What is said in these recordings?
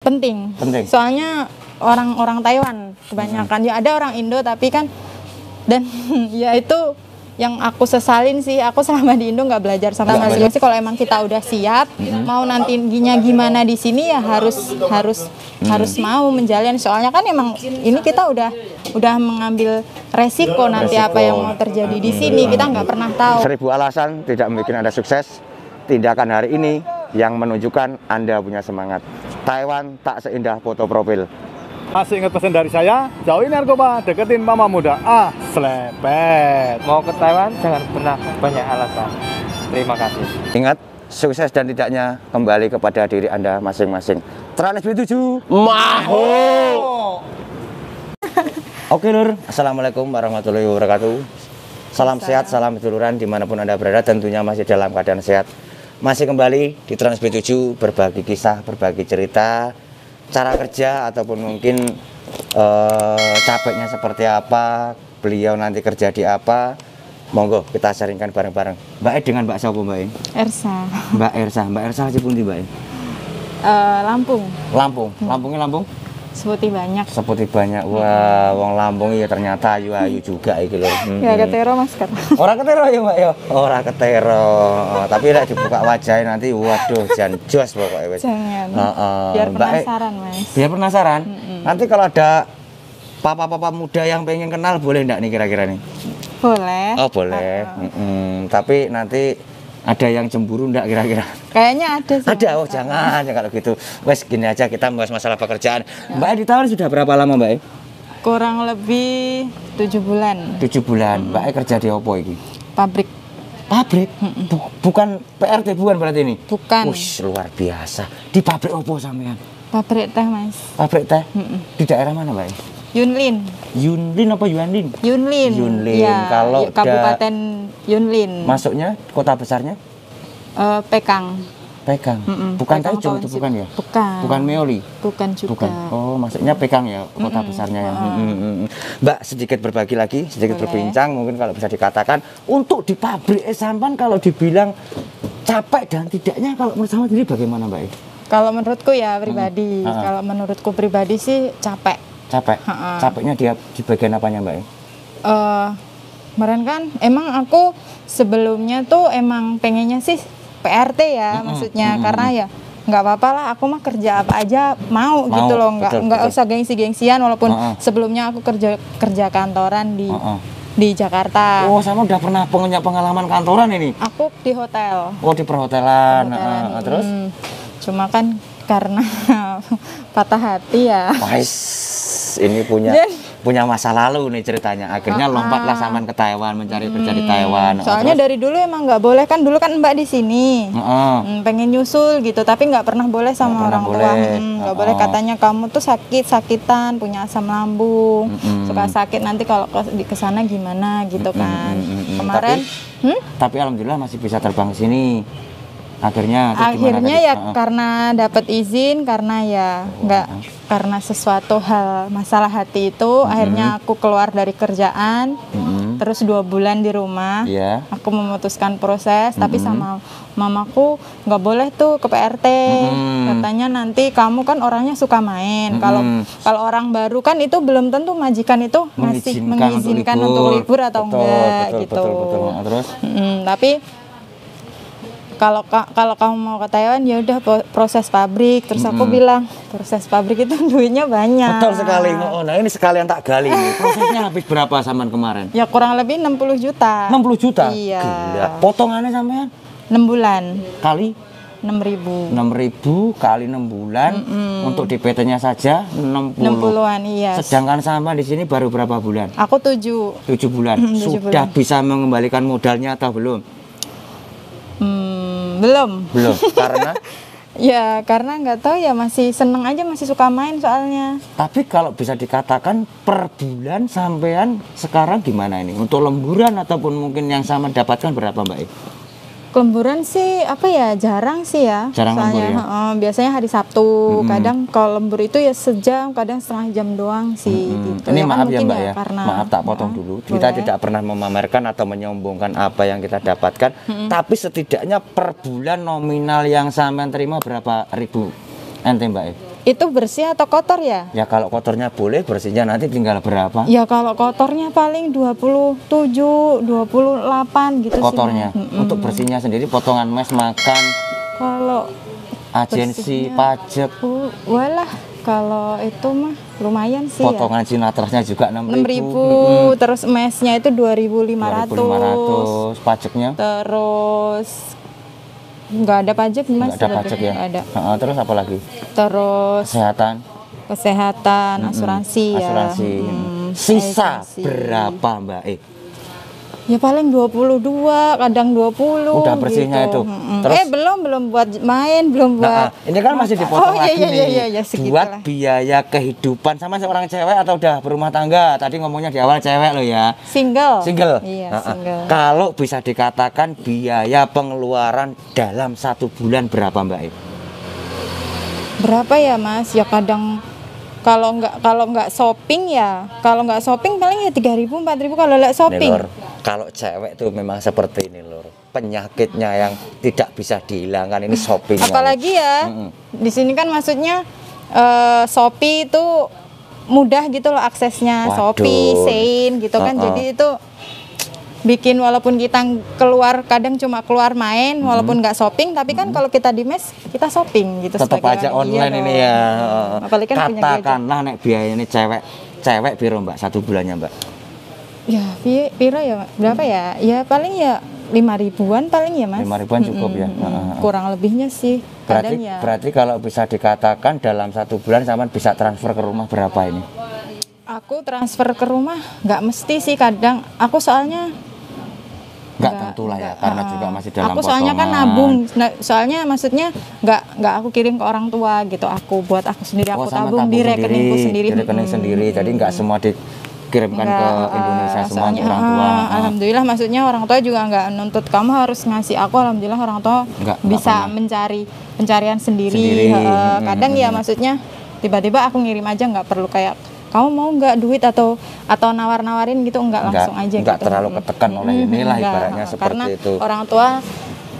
Penting. Penting. Soalnya orang-orang Taiwan kebanyakan. Ya ada orang Indo tapi kan, dan ya itu yang aku sesalin sih, aku selama di Indo nggak belajar sama masing-masing. Kalau emang kita udah siap, mau nantinya gimana di sini ya harus mau menjalani. Soalnya kan emang ini kita udah mengambil resiko nanti apa yang mau terjadi di sini, kita nggak pernah tahu. 1000 alasan tidak bikin Anda sukses. Tindakan hari ini yang menunjukkan Anda punya semangat. Taiwan tak seindah foto profil. Masih ingat pesan dari saya, jauhi narkoba, deketin mama muda. Selepet. Mau ke Taiwan jangan pernah banyak alasan. Terima kasih. Ingat, sukses dan tidaknya kembali kepada diri Anda masing-masing. Trans B7 Maho. Oke Lur, Assalamualaikum warahmatullahi wabarakatuh. Salam sehat, salam seduluran dimanapun Anda berada, tentunya masih dalam keadaan sehat. Masih kembali di Trans B7, berbagi kisah, berbagi cerita, cara kerja ataupun mungkin capeknya seperti apa, beliau nanti kerja di apa. Monggo kita sharingkan bareng-bareng. Mbak E dengan Mbak siapa Mbak E? Ersa. Mbak Ersa aja pundi Mbak E? Lampung. Lampung. Lampungnya Lampung? Seperti banyak. Seperti banyak. Wah, wong Lampung ya ternyata ayu-ayu juga iki lho. Ya ketero Mas kata. Ora ketero ya Mbak ya. Ora ketero. Tapi lek dibuka wajahnya nanti waduh jan jos pokoknya wis. Jangan. Heeh. Biar penasaran Mas. Biar penasaran. Nanti kalau ada papa-papa muda yang pengen kenal boleh enggak nih kira-kira nih? Boleh. Oh, boleh. Tapi nanti ada yang cemburu enggak kira-kira? Kayaknya ada sih. Ada, oh jangan ya kalau gitu. Wes gini aja kita bahas masalah pekerjaan. Mbak E di Taiwan sudah berapa lama Mbak E? Kurang lebih 7 bulan. 7 bulan. Mbak E kerja di opo iki? Pabrik. Pabrik? Bukan PRT bukan berarti ini? Bukan. Wush, luar biasa. Di pabrik opo sampean? Pabrik teh Mas. Pabrik teh? Di daerah mana Mbak E? Yunlin. Yunlin apa Yuanlin? Yunlin. Yunlin. Ya, Kalau Kabupaten Yunlin. masuknya kota besarnya? Pekang. Pekang. Bukan Pekang Taichung itu Township. bukan ya? Bukan. Bukan Meoli. Bukan juga. Bukan. Oh, maksudnya Pekang ya, kota besarnya ya. Mbak, sedikit berbagi lagi, sedikit Boleh. berbincang, mungkin kalau bisa dikatakan untuk di pabrik sampan kalau dibilang capek dan tidaknya kalau menurut sama sendiri bagaimana Mbak? Kalau menurutku ya pribadi, kalau menurutku pribadi sih capek. Capek. Capeknya dia di bagian apanya Mbak? Kemarin kan emang aku sebelumnya tuh emang pengennya sih PRT ya, maksudnya karena ya nggak apa-apa lah, aku mah kerja apa aja mau gitu loh, nggak usah gengsi-gengsian walaupun sebelumnya aku kerja kantoran di Jakarta. Oh, sama udah pernah punya pengalaman kantoran ini? Aku di hotel. Oh, di perhotelan. Terus? Cuma kan karena patah hati ya. Wais, ini punya masa lalu nih ceritanya. Akhirnya lompatlah sampean ke Taiwan, mencari kerja di Taiwan. Soalnya dari dulu emang nggak boleh kan, dulu kan Mbak di sini. Pengen nyusul gitu, tapi nggak pernah boleh sama orang tua. Nggak boleh, katanya kamu tuh sakitan, punya asam lambung, suka sakit nanti kalau ke sana gimana gitu kan. Kemarin tapi alhamdulillah masih bisa terbang ke sini. Akhirnya ya karena dapat izin, karena ya nggak karena sesuatu hal masalah hati itu akhirnya aku keluar dari kerjaan, terus 2 bulan di rumah. Aku memutuskan proses, tapi sama mamaku nggak boleh tuh ke PRT. Katanya nanti kamu kan orangnya suka main. Kalau orang baru kan itu belum tentu majikan itu mengizinkan untuk libur atau enggak gitu. Terus? Tapi kalau kamu mau ke Taiwan ya udah proses pabrik. Terus aku bilang proses pabrik itu duitnya banyak. Betul sekali. Oh, nah ini sekalian tak gali nih. Prosesnya habis berapa sampean kemarin? Ya kurang lebih 60 juta. 60 juta? Iya. Gila. Potongannya sampean? 6 bulan. Kali? 6.000. 6.000 kali 6 bulan. Untuk DPT-nya saja 60-an, iya. Sedangkan sampean di sini baru berapa bulan? Aku 7 bulan. Sudah bisa mengembalikan modalnya atau belum? Belum. Karena? Ya karena nggak tahu ya, masih seneng aja, masih suka main soalnya. Tapi kalau bisa dikatakan per bulan sampean sekarang gimana ini? Untuk lemburan ataupun mungkin yang sama dapatkan berapa Mbak? Lemburan sih apa ya, jarang sih ya. Jarang lembur ya? Biasanya hari Sabtu. Kadang kalau lembur itu ya sejam, kadang setengah jam doang sih. Gitu. Ini Ya maaf kan ya Mbak ya, ya, karena, maaf tak potong dulu. Kita tidak pernah memamerkan atau menyombongkan apa yang kita dapatkan. Tapi setidaknya per bulan nominal yang sampean terima berapa ribu ente Mbak? Itu bersih atau kotor ya? Ya kalau kotornya boleh, bersihnya nanti tinggal berapa? Ya kalau kotornya paling 27, 28 gitu Kotornya. sih. Untuk bersihnya sendiri potongan mes, makan, Kalau agensi, bersihnya, pajak, walah kalau itu mah lumayan sih potongan sinatrasnya juga 6.000, terus mesnya itu 2.500. 2.500, pajaknya Terus nggak ada pajak mas, nggak ada pajak ya? Nggak ada. Terus apa lagi? Terus Kesehatan, asuransi ya. asuransi. Sisa asuransi. berapa Mbak? Ya paling 22, kadang 20. Udah bersihnya gitu. itu. Terus belum buat main, belum buat. ini kan masih dipotong lagi nih. Iya, buat biaya kehidupan sama seorang cewek atau udah berumah tangga. Tadi ngomongnya di awal cewek loh ya. Single. Iya, single. Kalau bisa dikatakan biaya pengeluaran dalam 1 bulan berapa Mbak? Berapa ya Mas? Ya kadang kalau nggak shopping ya, paling ya 3.000 4.000 kalau nggak shopping. Nih, Lor, kalau cewek tuh memang seperti ini Lor, penyakitnya yang tidak bisa dihilangkan ini shopping. Apalagi ya, di sini kan maksudnya Shopee itu mudah gitu loh aksesnya. Waduh. Shopee, Shein gitu kan, jadi itu bikin walaupun kita kadang cuma keluar main walaupun nggak shopping, tapi kan kalau kita di mes kita shopping gitu. Tetap aja online ini ya. Apalagi kan punya gadget. Katakanlah nek biayanya cewek piro Mbak 1 bulannya Mbak? Ya, piro ya, berapa ya? Ya paling ya 5.000-an paling ya Mas. 5.000-an cukup ya. Kurang lebihnya sih. Kadang ya. Berarti kalau bisa dikatakan dalam 1 bulan sama bisa transfer ke rumah berapa ini? Aku transfer ke rumah nggak mesti sih, kadang aku soalnya nggak tentu lah ya, karena juga masih dalam aku soalnya kan potongan. nabung. Nah, soalnya maksudnya nggak aku kirim ke orang tua gitu, aku buat aku sendiri, aku sama tabung di rekeningku sendiri. Di rekening sendiri, jadi nggak semua dikirimkan ke Indonesia semua soalnya, untuk orang tua. Alhamdulillah, maksudnya orang tua juga nggak nuntut kamu harus ngasih aku. Alhamdulillah orang tua bisa mencari pencarian sendiri. Kadang ya maksudnya tiba-tiba aku ngirim aja, nggak perlu kayak kamu mau nggak duit atau nawar-nawarin gitu, nggak langsung aja nggak gitu. terlalu ketekan oleh inilah ibaratnya seperti karena itu. Orang tua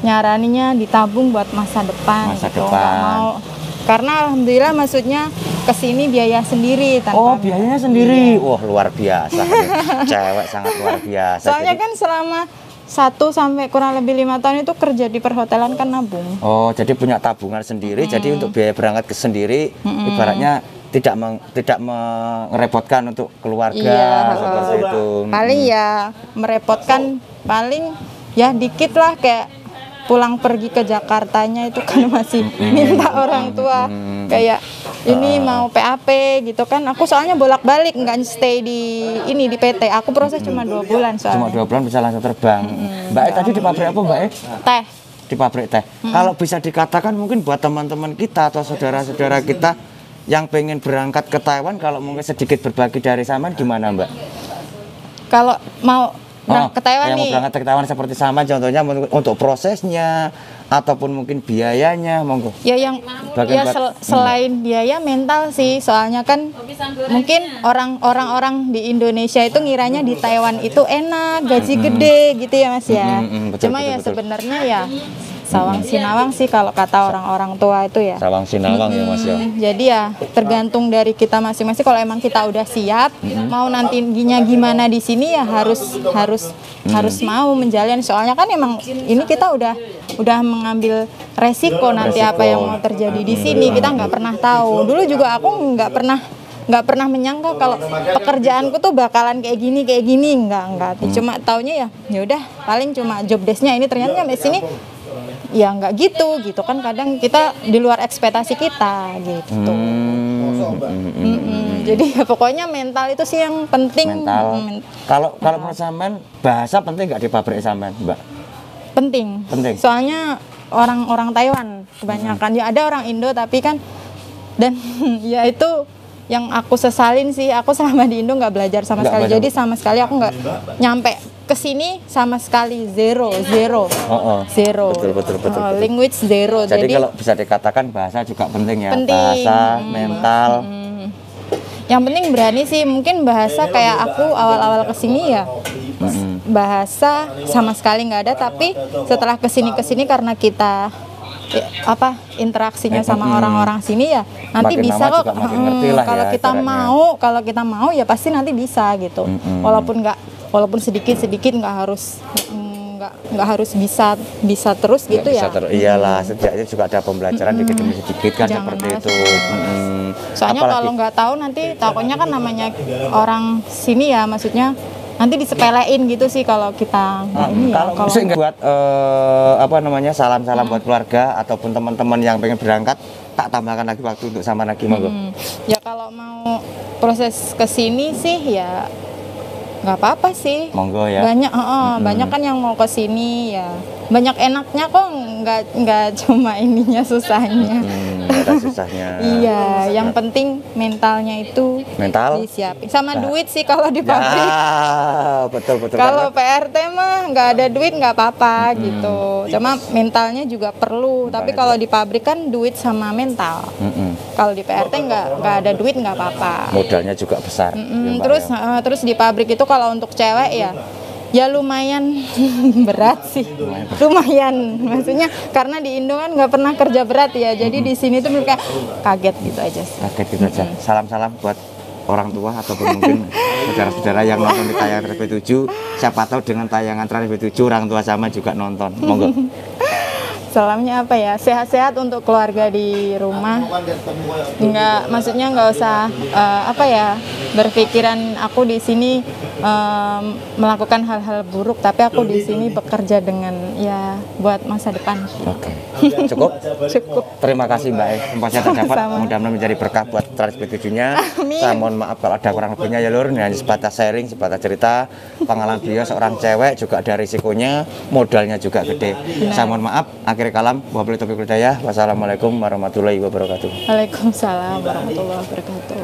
nyaraninya ditabung buat masa depan gitu. Nggak mau, karena alhamdulillah maksudnya kesini biaya sendiri tanpa biayanya sendiri. Wah, luar biasa. Cewek sangat luar biasa. Soalnya kan selama 1 sampai kurang lebih 5 tahun itu kerja di perhotelan kan nabung. Oh, jadi punya tabungan sendiri. Jadi untuk biaya berangkat ke sendiri ibaratnya tidak merepotkan untuk keluarga seperti itu. Paling ya merepotkan, paling ya dikit lah, kayak pulang pergi ke Jakartanya itu kan masih minta orang tua kayak ini mau PAP gitu kan. Aku soalnya bolak-balik, nggak stay di PT. Aku proses cuma 2 bulan soalnya. Cuma 2 bulan bisa langsung terbang. Mbak tadi di pabrik apa Mbak? Teh. Di pabrik teh. Kalau bisa dikatakan mungkin buat teman-teman kita atau saudara-saudara kita yang pengen berangkat ke Taiwan, kalau mungkin sedikit berbagi dari Saman gimana Mbak? Kalau mau ke Taiwan nih, mau berangkat ke Taiwan seperti Saman, contohnya untuk prosesnya ataupun mungkin biayanya, monggo. Ya yang selain biaya, mental sih, soalnya kan mungkin orang-orang di Indonesia itu ngiranya di Taiwan itu enak, gaji gede gitu ya Mas ya. Cuma ya sebenarnya ya sawang sinawang sih kalau kata orang-orang tua itu ya. Sawang sinawang ya Mas ya. Jadi ya tergantung dari kita masing-masing. Kalau emang kita udah siap, mau nantinya gimana di sini ya harus mau menjalani. Soalnya kan emang ini kita udah mengambil resiko nanti apa yang mau terjadi di sini. Kita nggak pernah tahu. Dulu juga aku nggak pernah menyangka kalau pekerjaanku tuh bakalan kayak gini enggak. Cuma taunya ya udah paling cuma job desk-nya ini, ternyata di sini ya nggak gitu kan, kadang kita di luar ekspektasi kita gitu. Jadi ya pokoknya mental itu sih yang penting. Kalau menurut Saman, bahasa penting nggak di pabrik Saman, Mbak? Penting. Soalnya orang Taiwan kebanyakan, ya ada orang Indo tapi kan, dan ya itu yang aku sesalin sih, aku selama di Indo nggak belajar sama sekali. Jadi sama sekali aku nggak nyampe kesini sama sekali zero. Betul. Language zero. Jadi kalau bisa dikatakan bahasa juga penting ya. Penting. Bahasa, mental. Yang penting berani sih. Mungkin bahasa kayak aku awal-awal kesini ya bahasa sama sekali nggak ada. Tapi setelah kesini karena kita interaksinya sama orang-orang sini ya nanti Makin bisa lama kok. juga makin ngerti lah Kalau ya kita ibaratnya. kalau kita mau ya pasti nanti bisa gitu. Walaupun sedikit-sedikit nggak harus bisa terus gitu ya. Iyalah, setidaknya juga ada pembelajaran dikit demi sedikit kan Jangan seperti malas. itu. Soalnya Apalagi- kalau nggak tahu nanti takutnya kan namanya orang sini ya, maksudnya nanti disepelein gitu sih kalau kita nggak ini ya. kalau bisa nggak buat salam-salam buat keluarga ataupun teman-teman yang pengen berangkat, tak tambahkan lagi waktu untuk sama lagi monggo. Ya kalau mau proses ke sini sih ya nggak apa-apa sih. Monggo ya. Banyak kan yang mau ke sini ya. Banyak enaknya kok, nggak cuma ininya susahnya. Ada susahnya. Iya, yang penting mentalnya itu Mental? disiapin. Sama duit sih kalau di pabrik. Ya, betul. Kalau PRT mah nggak ada duit nggak apa-apa gitu. Cuma mentalnya juga perlu. Tapi kalau di pabrik kan duit sama mental. Kalau di PRT nggak ada duit nggak apa-apa. Modalnya juga besar. ya, Mbak, Terus ya. terus di pabrik itu kalau untuk cewek ya lumayan berat sih. Lumayan. Maksudnya karena di Indo kan nggak pernah kerja berat ya. Jadi di sini tuh mereka kaget gitu aja sih. Kaget gitu aja. Salam-salam buat orang tua ataupun mungkin saudara-saudara yang nonton di tayangan Trans 7. Siapa tahu dengan tayangan Trans 7 orang tua sama juga nonton. Monggo. Salamnya apa ya? Sehat-sehat untuk keluarga di rumah. Maksudnya nggak usah berpikiran aku di sini melakukan hal-hal buruk, tapi aku di sini bekerja dengan ya buat masa depan. Oke. Cukup? Cukup. Terima kasih Mbak Tempatnya terdapat. Sama-sama. Mudah-mudahan menjadi berkah buat Trans 7-nya. Amin. Saya mohon maaf kalau ada kurang lebihnya ya Lur. Ini hanya sebatas sharing, sebatas cerita. Pengalaman beliau seorang cewek juga ada risikonya, modalnya juga gede. Saya mohon maaf. Akhir kalam, wabillahi taufiq wal hidayah. Wassalamualaikum warahmatullahi wabarakatuh. Waalaikumsalam warahmatullahi wabarakatuh.